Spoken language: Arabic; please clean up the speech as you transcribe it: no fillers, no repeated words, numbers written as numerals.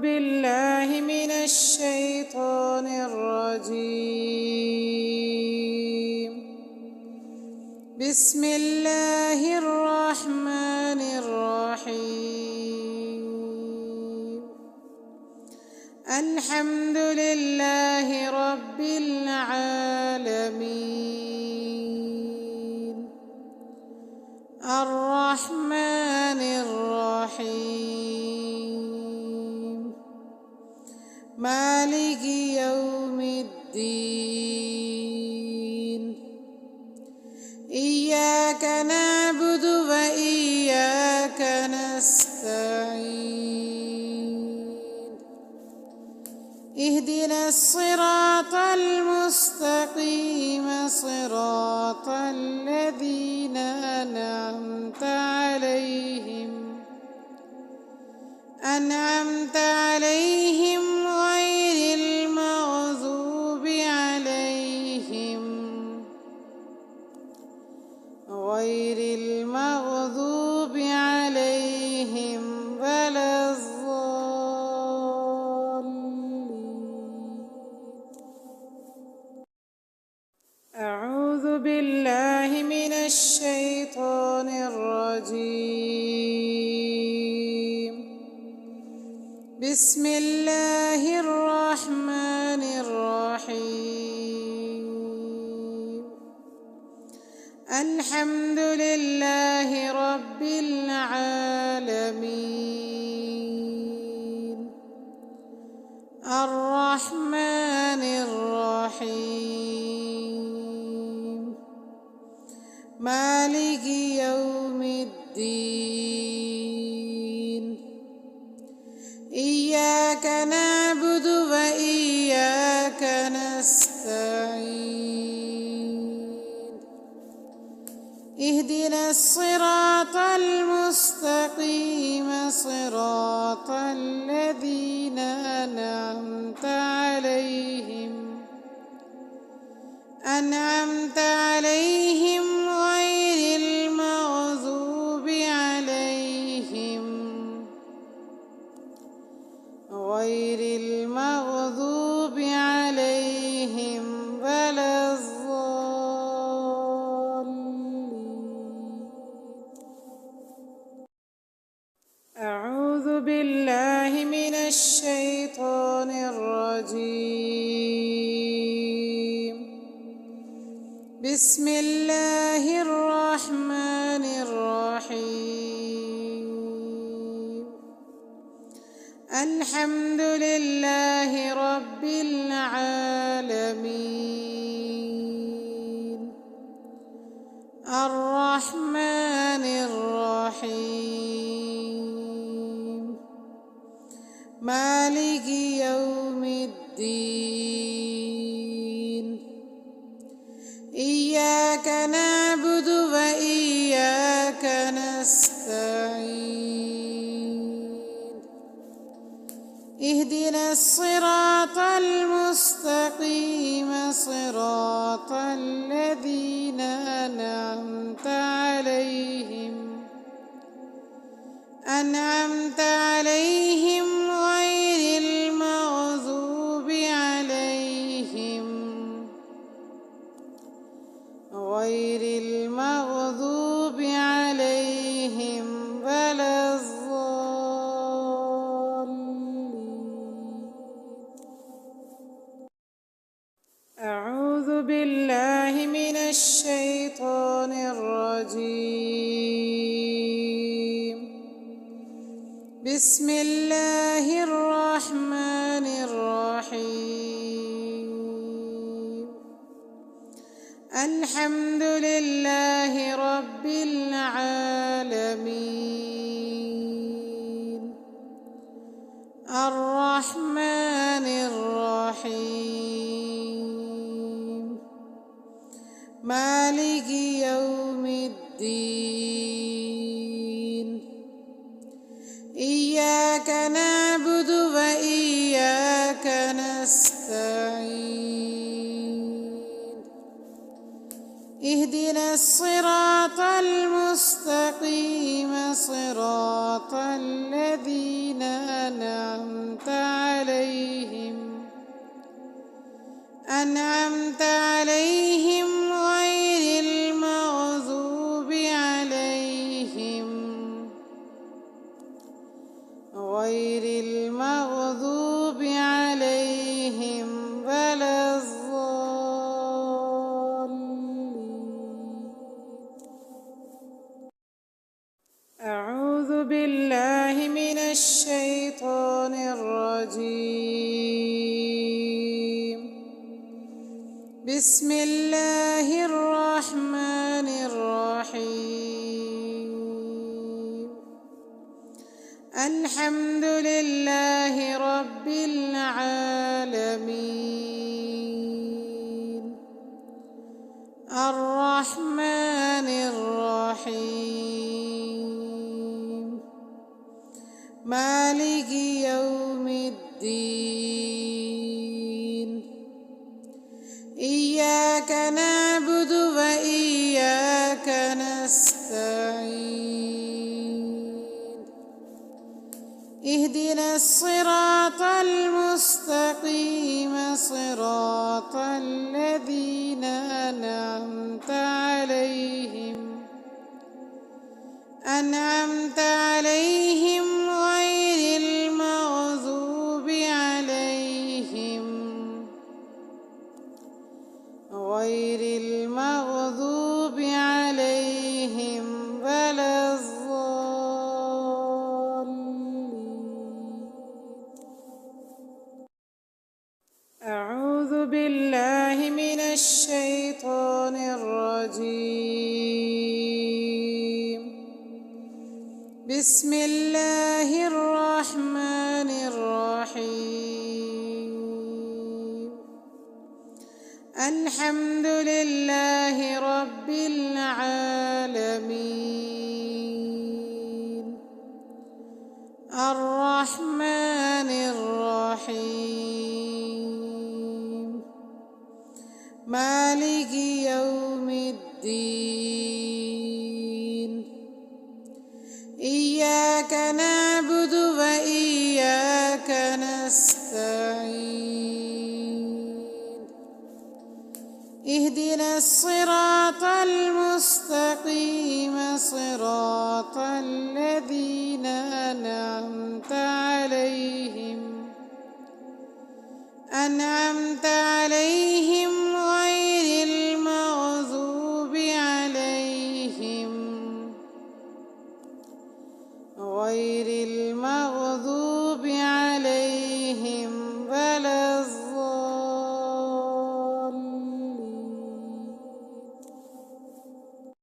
بالله من الشيطان الرجيم. بسم الله الرحمن الرحيم. الحمد لله رب العالمين. الرحمن الرحيم. مالك يوم الدين. إياك نعبد وإياك نستعين. اهدنا الصراط المستقيم صراط الذين أنعمت عليهم غير المغضوب عليهم ولا الضالين. أعوذ بالله من الشيطان الرجيم. بسم الله الرحمن الرحيم. الحمد لله رب العالمين. الرحمن الرحيم. مالك يوم الدين. إياك نعبد وإياك نستعين. اهدنا الصراط المستقيم صراط الذين أنعمت عليهم غير المغضوب عليهم ولا الضالين. أعوذ بالله من الشيطان الرجيم. بسم الله الرحمن الرحيم. الحمد لله رب العالمين. الرحمن الرحيم. مالك يوم الدين. إياك نعبد وإياك نستعين. اهدنا الصراط المستقيم صراط الذين أنعمت عليهم غير المغضوب عليهم ولا الضالين. أعوذ بالله من الشيطان الرجيم. بسم الله الرحمن الرحيم. الحمد لله رب العالمين. الرحمن الرحيم. مالك يوم الدين. إياك نعبد وإياك نستعين. اهدنا الصراط المستقيم صراط الذين أنعمت أنعمت عليهم غير المغضوب عليهم ولا الضالين. أعوذ بالله من الشيطان الرجيم. بسم الله الرحمن الرحيم. الحمد لله رب العالمين. الرحمن الرحيم. مالك يوم الدين. إياك نعبد وإياك نستعين. اهدنا الصراط المستقيم صراط الذين أنعمت عليهم غير المغضوب عليهم ولا الضالين. أعوذ بالله من الشيطان الرجيم. بسم الله الرحمن الرحيم. الحمد لله رب العالمين. الرحمن الرحيم. مالك يوم الدين. إياك نعبد وإياك نستعين. اهدنا الصراط المستقيم صراط الذين أنعمت